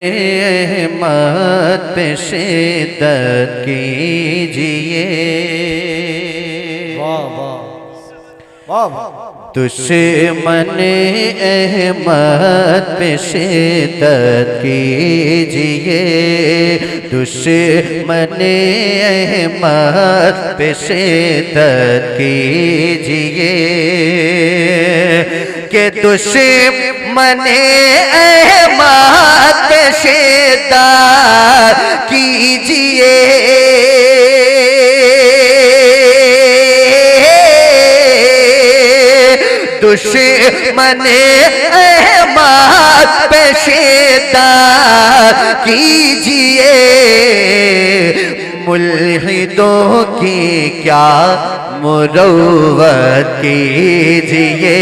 रहमत पे शिद्दत कीजिए। वाह वाह वाह वाह। दुश्मन अहमद पे शिद्दत कीजिए। दुश्मन अहमद पे शिद्दत कीजिए कि दुश्मन अहमद पे शिद्दत कीजिए। दुश्मन अहमद पे शिद्दत कीजिए। मुल्हिदों की क्या मुरव्वत कीजिए।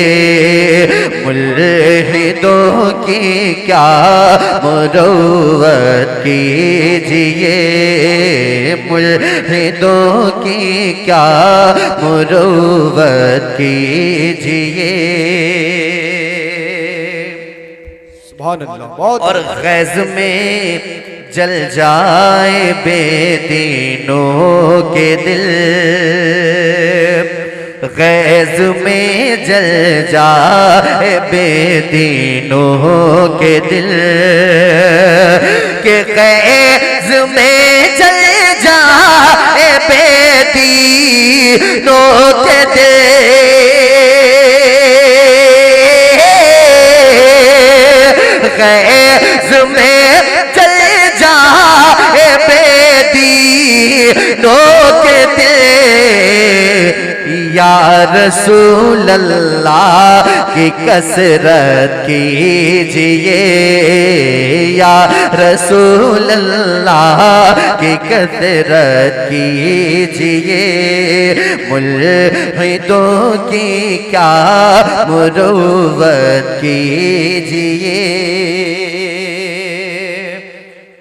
मुल्हिदों की क्या मुरव्वत कीजिए। मुल्हिदों की क्या मुरव्वत कीजिए। सुभान अल्लाह। बहुत और ग़ैज़ में जल जाए बेदीनों के दिल। ग़ैज़ में जल जाए बेदीनों के दिल के ग़ैज़ में जल जाए बेदीनों के दिल। ग़ैज़ में जल जाए बेदीनों के दिल। या रसूल अल्लाह की कसरत कीजिए। या रसूल अल्लाह की कसरत कीजिए। मुल्हिदों की क्या मुरव्वत कीजिए।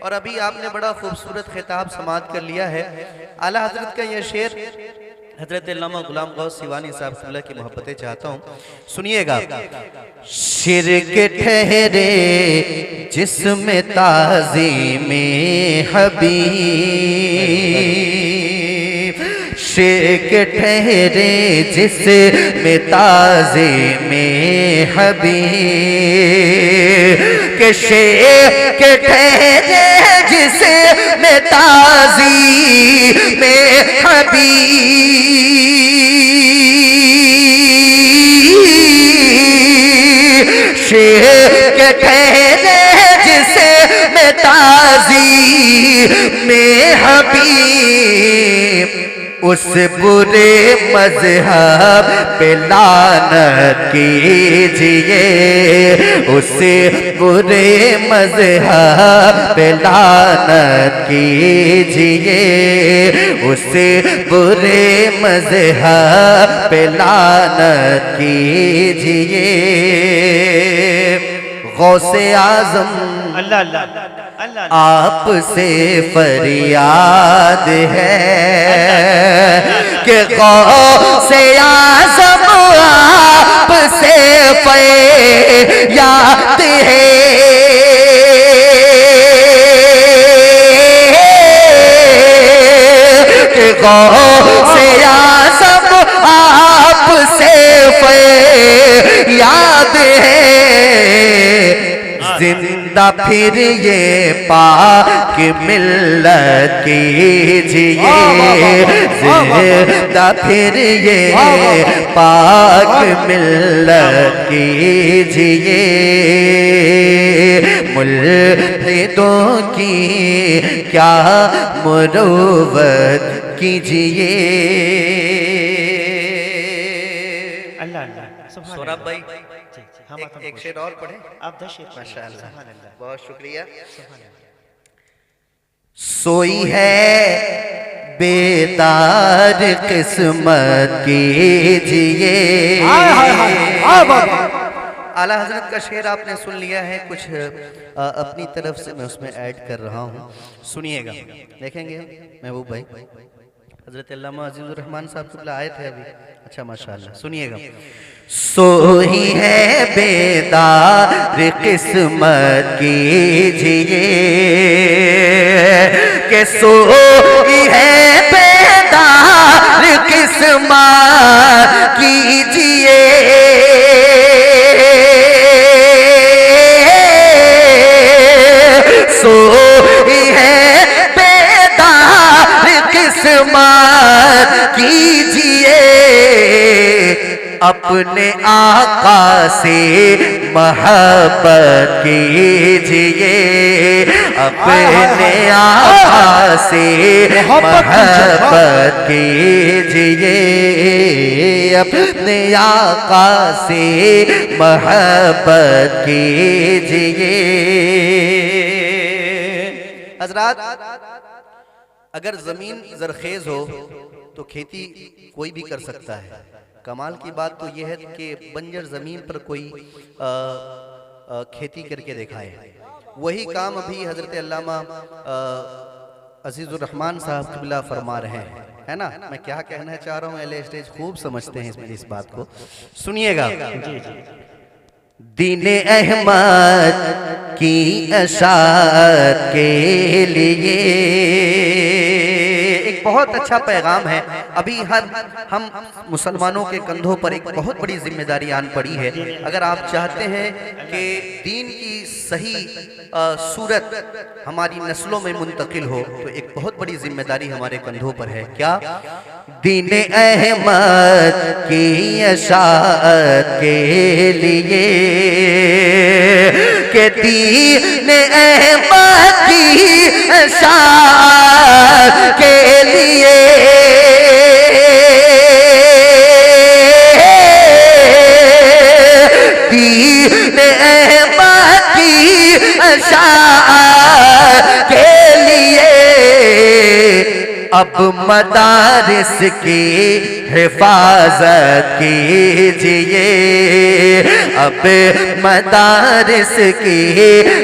और अभी आपने बड़ा खूबसूरत खिताब समाअत कर लिया है। आला हजरत का यह शेर हजरत अल्लामा गुलाम गौस सिवानी साहब क़िबला की मोहब्बतें चाहता हूँ, सुनिएगा। शिर्क ठहरे जिसमें ताज़ीमे हबीब। शिर्क ठहरे जिसमें ताज़ीमे हबीब। के शिर्क ठहरे जिसमें ताज़ीमे हबीब। शिर्क ठहरे जिसे में ताज़ीमे हबीब। उस बुरे मज़हब पे लानत कीजिए। उस बुरे मज़हब पे लानत कीजिए। उस बुरे मज़हब पे लानत कीजिए। गौसे आज़म अल्लाह अल्लाह अल्लाह आपसे फरियाद है कि गौसे आज़म आपसे फरियाद है कि गौसे आज़म आपसे फरियाद है। जिंदा फिर ये पाक मिल्लत कीजिए। जिंदा फिर ये पाक मिल्लत कीजिए। मुल्हिदों की क्या मुरव्वत कीजिए। अल्लाह अल्लाह। सौरभ भाई एक शेर और पढ़े आप 10 शेर माशाअल्लाह। सुभान अल्लाह बहुत शुक्रिया। सुभान अल्लाह। सोई है बेदार किस्मत कीजिए। आला हजरत का शेर आपने सुन लिया है। कुछ अपनी तरफ से मैं उसमें ऐड कर रहा हूँ, सुनिएगा। देखेंगे महबूब भाई हजरत अल्लामा अजीजुर रहमान साहब क़िबला आए थे अभी। अच्छा माशाअल्लाह, सुनिएगा। सोही है बेदार किस्मत कीजिए के सोही है बेदार किस्मत कीजिए सोही है बेदार किस्मत कीजिए अपने आका से मोहब्बत कीजिए अपने आका से मोहब्बत कीजिए अपने आका से मोहब्बत कीजिए। हजरात, अगर जमीन जरखेज हो तो खेती कोई भी कर सकता है। कमाल की बात तो यह है कि बंजर जमीन पर कोई खेती करके दिखाए। वही काम अभी हजरत अल्लामा अजीजुर रहमान साहब क़िबला फरमा रहे हैं, है ना। मैं क्या कहना चाह रहा हूँ, एले स्टेज खूब समझते हैं इसमें इस बात को, सुनिएगा। दीन अहमद की अशात के लिए एक बहुत अच्छा पैगाम है। अभी हम मुसलमानों के कंधों पर एक बहुत बड़ी जिम्मेदारी आन पड़ी है। अगर आप चाहते हैं कि दीन की सही सूरत हमारी नस्लों में मुंतकिल हो तो एक बहुत बड़ी जिम्मेदारी हमारे कंधों पर है। क्या? दीन अहमद की अशात के लिए के दीन अहमद की अशात के लिए दीन अहमद की अशात के लिए अब मदारिस की हिफाजत कीजिए अब मदारिस की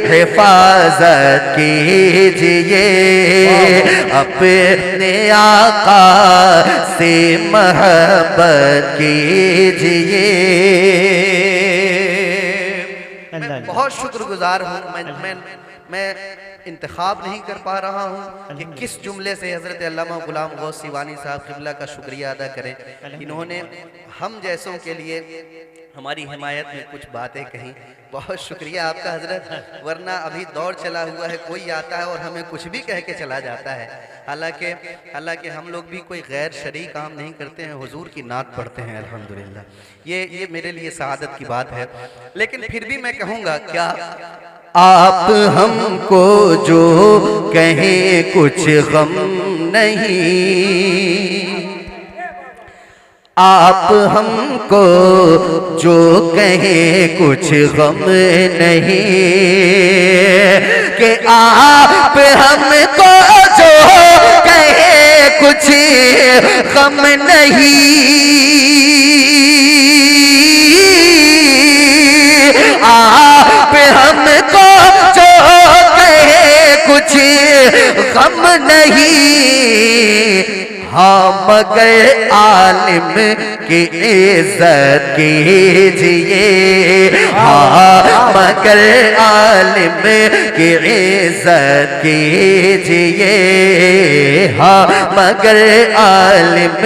हिफाजत कीजिए अपने आका से मोहब्बत कीजिए। मैं बहुत शुक्रगुजार हूँ। मैं इंतखाब नहीं कर पा रहा हूँ कि किस जुमले से हज़रत अल्लामा गुलाम गौस सिवानी साहब क़िबला का शुक्रिया अदा करें। इन्होंने हम जैसों के लिए हमारी हिमायत में कुछ बातें कहीं। बहुत शुक्रिया आपका हजरत, वरना अभी दौर चला हुआ है, कोई आता है और हमें कुछ भी कह के चला जाता है। हालांकि हम लोग भी कोई गैर शरई काम नहीं करते हैं, हुजूर की नात पढ़ते हैं अल्हम्दुलिल्लाह। ये मेरे लिए सआदत की बात है। लेकिन फिर भी मैं कहूँगा, क्या आप हमको जो कहें कुछ गम नहीं, आप हमको जो कहें कुछ गम नहीं, कि आप हमको जो कहें कुछ गम नहीं, आप हमको जो कहे कुछ गम नहीं, हाँ मगर आलिम की इज्जत कीजिए, हाँ मगर आलिम की इज्जत कीजिए, हाँ मगर आलिम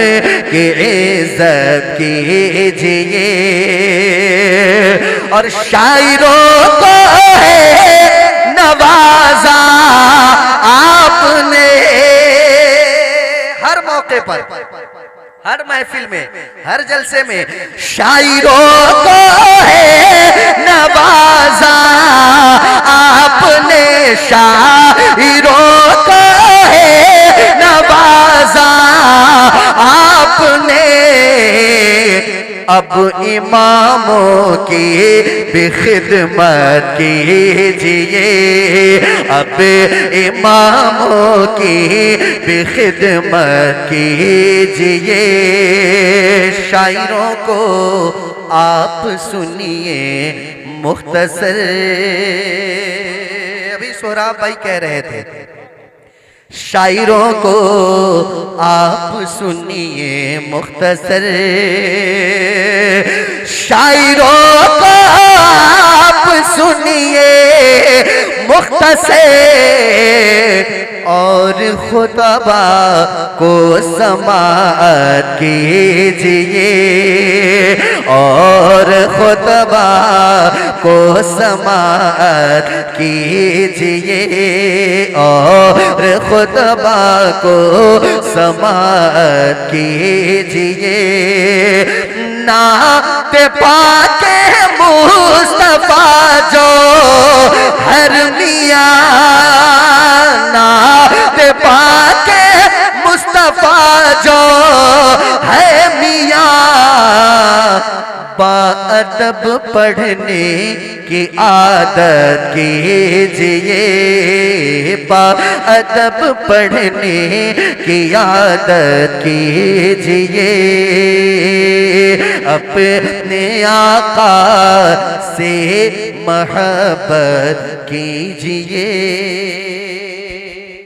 की इज्जत कीजिए। और शायरों को है नवाजा आपने, हर मौके पर, हर महफिल में, हर जलसे में शायरों को है नवाजा आपने, शायरों को है नवाजा आपने। अब इमामों की भी खिदमत कीजिए, अब इमामों की भी खिदमत कीजिए। शायरों को आप सुनिए मुख्तसर। अभी सोहराब भाई कह रहे थे शायरों को आप सुनिए मुख्तसर, शायरों को आप सुनिए मुख्तसर, और खुतबा को समाअत कीजिए, और खुतबा को समाअत कीजिए, और खुतबा को समाअत कीजिए। नात पाके मुस्तफा जो हर मियाँ, नात पाके मुस्तफा जो है मियाँ, बाअदब पढ़ने की आदत कीजिए, बाअदब पढ़ने की आदत कीजिए, अपने आका से मोहब्बत कीजिए।